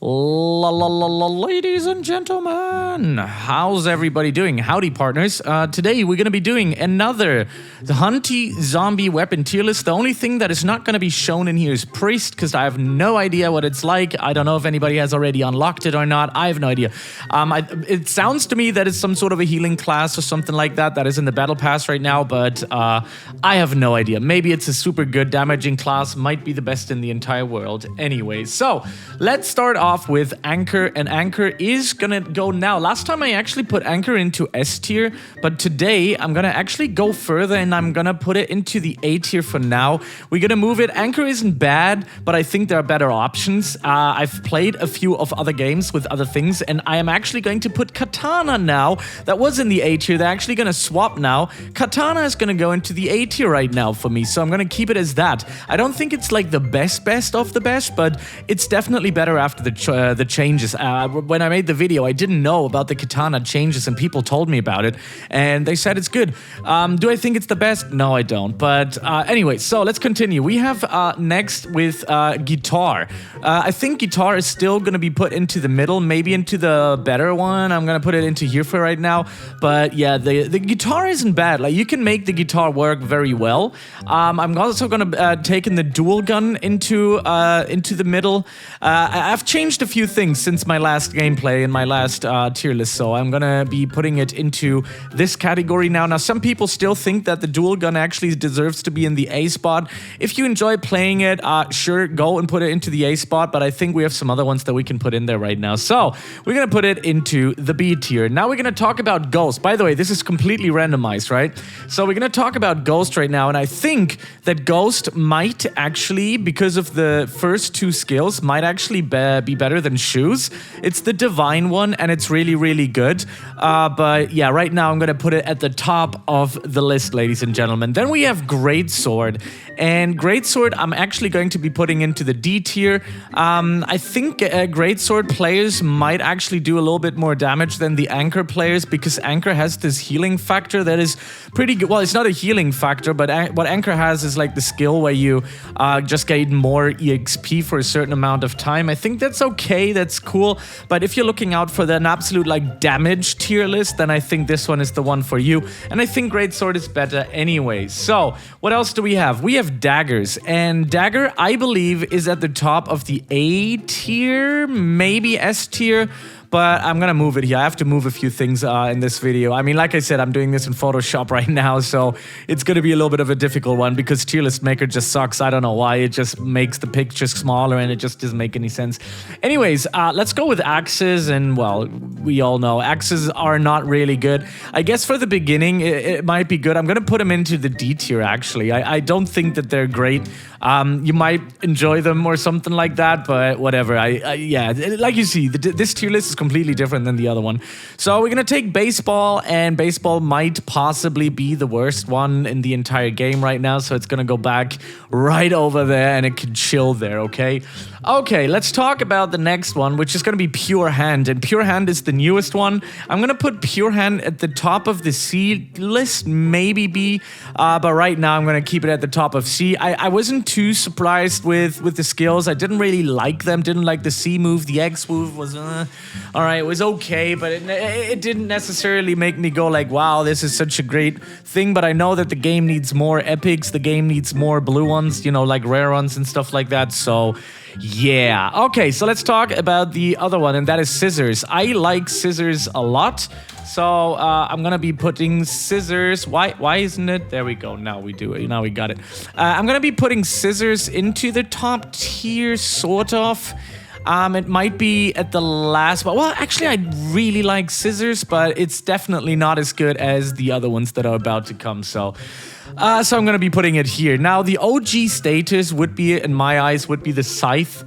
Ladies and gentlemen, how's everybody doing? Howdy, partners. Today we're going to be doing another Hunty zombie weapon tier list. The only thing that is not going to be shown in here is Priest, because I have no idea what it's like. I don't know if anybody has already unlocked it or not. I have no idea. It sounds to me that it's some sort of a healing class or something like that is in the battle pass right now, but I have no idea. Maybe it's a super good damaging class, might be the best in the entire world. Anyway, so let's start off with Anchor, and Anchor is gonna go now. Last time I actually put Anchor into S tier, but today I'm gonna actually go further and I'm gonna put it into the A tier for now. We're gonna move it. Anchor isn't bad, but I think there are better options. I've played a few of other games with other things, and I am actually going to put Katana now. That was in the A tier. They're actually gonna swap now. Katana is gonna go into the A tier right now for me, so I'm gonna keep it as that. I don't think it's like the best of the best, but it's definitely better after the changes. When I made the video, I didn't know about the Katana changes, and people told me about it, and they said it's good. Do I think it's the best? No, I don't. But anyway, so let's continue. We have next with Guitar. I think Guitar is still going to be put into the middle, maybe into the better one. I'm going to put it into here for right now. But yeah, the Guitar isn't bad. Like, you can make the Guitar work very well. I'm also going to take in the dual gun into the middle. I've changed a few things since my last gameplay and my last tier list, so I'm gonna be putting it into this category now. Now, some people still think that the dual gun actually deserves to be in the A spot. If you enjoy playing it, sure, go and put it into the A spot, but I think we have some other ones that we can put in there right now. So, we're gonna put it into the B tier. Now we're gonna talk about Ghost. By the way, this is completely randomized, right? So we're gonna talk about Ghost right now, and I think that Ghost might actually, because of the first two skills, might actually be better than Shoes. It's the divine one, and it's really, really good. But yeah, right now I'm gonna put it at the top of the list, ladies and gentlemen. Then we have Greatsword, and Greatsword I'm actually going to be putting into the D tier. I think Greatsword players might actually do a little bit more damage than the Anchor players, because Anchor has this healing factor that is pretty good. Well, it's not a healing factor, but what Anchor has is like the skill where you just gain more EXP for a certain amount of time. I think that's okay, that's cool, but if you're looking out for an absolute like damage tier list, then I think this one is the one for you, and I think Greatsword is better anyway. So what else do we have? We have Daggers, and Dagger I believe is at the top of the A tier, maybe S tier, but I'm gonna move it here. I have to move a few things in this video. I mean, like I said, I'm doing this in Photoshop right now, so it's gonna be a little bit of a difficult one because Tier List Maker just sucks. I don't know why. It just makes the pictures smaller and it just doesn't make any sense. Anyways, let's go with axes, and well, we all know axes are not really good. I guess for the beginning, it might be good. I'm gonna put them into the D tier, actually. I don't think that they're great. You might enjoy them or something like that, but whatever. Yeah, like you see, this tier list is completely different than the other one. So we're gonna take baseball, and baseball might possibly be the worst one in the entire game right now, so it's gonna go back right over there and it can chill there, okay? Okay, let's talk about the next one, which is gonna be Pure Hand, and Pure Hand is the newest one. I'm gonna put Pure Hand at the top of the C list, maybe B, but right now I'm gonna keep it at the top of C. I wasn't too surprised with the skills. I didn't really like them, didn't like the C move. The X move was, alright, it was okay, but it didn't necessarily make me go like, wow, this is such a great thing, but I know that the game needs more epics, the game needs more blue ones, you know, like rare ones and stuff like that, so yeah. Okay, so let's talk about the other one, and that is Scissors. I like Scissors a lot, so I'm gonna be putting Scissors. Why isn't it? There we go. Now we do it. Now we got it. I'm gonna be putting Scissors into the top tier, sort of. It might be at the last, but well, actually, I really like Scissors, but it's definitely not as good as the other ones that are about to come. So I'm gonna be putting it here. Now, the OG status would be, in my eyes, would be the Scythe,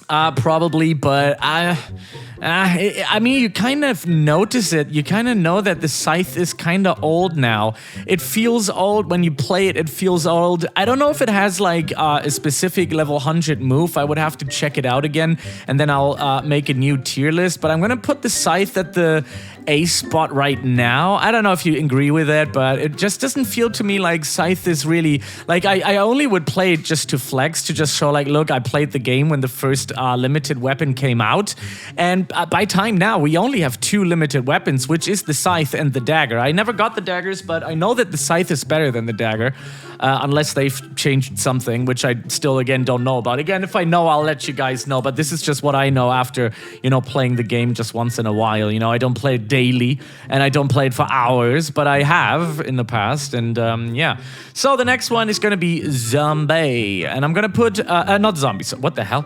probably, but I mean, you kind of notice it. You kind of know that the Scythe is kind of old now. It feels old when you play it. It feels old. I don't know if it has like a specific level 100 move. I would have to check it out again, and then I'll make a new tier list. But I'm gonna put the Scythe at the A spot right now. I don't know if you agree with it, but it just doesn't feel to me like Scythe is really... Like, I only would play it just to flex, to just show, like, look, I played the game when the first limited weapon came out. And by time now, we only have 2 limited weapons, which is the Scythe and the dagger. I never got the daggers, but I know that the Scythe is better than the dagger. Unless they've changed something, which I still, again, don't know about. Again, if I know, I'll let you guys know, but this is just what I know after, you know, playing the game just once in a while. You know, I don't play it daily, and I don't play it for hours, but I have in the past, and yeah. So the next one is gonna be Zombie, and I'm gonna put, not zombies, what the hell?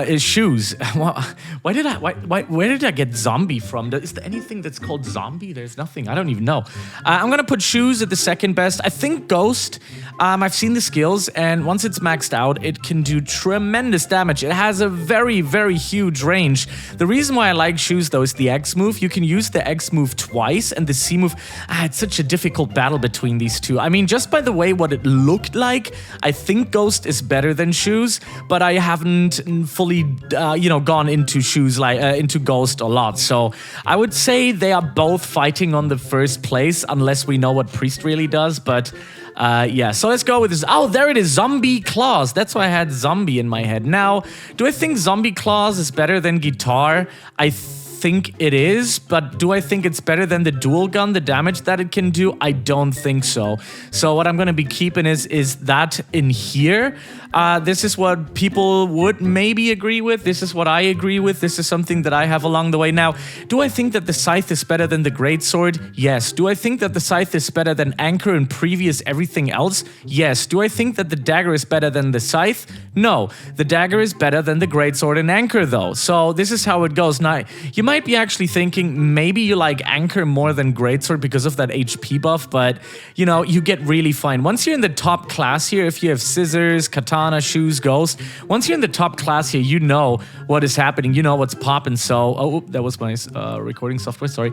Is shoes. Where did I get zombie from? Is there anything that's called zombie? There's nothing, I don't even know. I'm gonna put shoes at the second best. I think Ghost, I've seen the skills, and once it's maxed out, it can do tremendous damage. It has a very, very huge range. The reason why I like shoes, though, is the X move. You can use the X move twice, and the C move... it's such a difficult battle between these two. I mean, just by the way what it looked like, I think Ghost is better than shoes, but I haven't fully, you know, gone into shoes, like, into Ghost a lot. So I would say they are both fighting on the first place, unless we know what Priest really does, but... yeah, so let's go with this. Oh, there it is, Zombie Claws. That's why I had Zombie in my head. Now, do I think Zombie Claws is better than Guitar? I think it is, but do I think it's better than the dual gun, the damage that it can do? I don't think so. So what I'm gonna be keeping is that in here. This is what people would maybe agree with. This is what I agree with. This is something that I have along the way. Now, do I think that the Scythe is better than the Greatsword? Yes. Do I think that the Scythe is better than Anchor and previous everything else? Yes. Do I think that the Dagger is better than the Scythe? No. The Dagger is better than the Greatsword and Anchor, though. So this is how it goes. Now, you might be actually thinking maybe you like Anchor more than Greatsword because of that HP buff, but, you know, you get really fine. Once you're in the top class here, if you have Scissors, Katana, Shoes, Ghost, once you're in the top class here, you know what is happening, you know what's popping. So, oh, that was my recording software, sorry.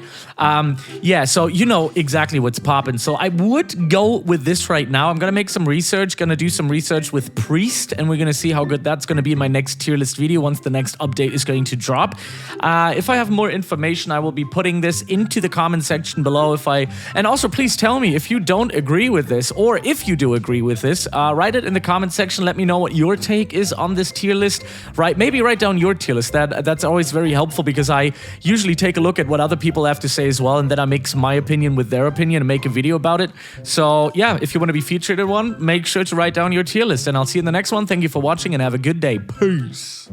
Yeah, so you know exactly what's popping. So I would go with this right now. I'm gonna make some research, gonna do some research with Priest, and we're gonna see how good that's gonna be in my next tier list video once the next update is going to drop. If I have more information, I will be putting this into the comment section below. And also please tell me if you don't agree with this, or if you do agree with this, write it in the comment section. Let me know what your take is on this tier list. Maybe write down your tier list. That's always very helpful, because I usually take a look at what other people have to say as well, and then I mix my opinion with their opinion and make a video about it. So yeah, if you want to be featured in one, make sure to write down your tier list, and I'll see you in the next one. Thank you for watching and have a good day. Peace.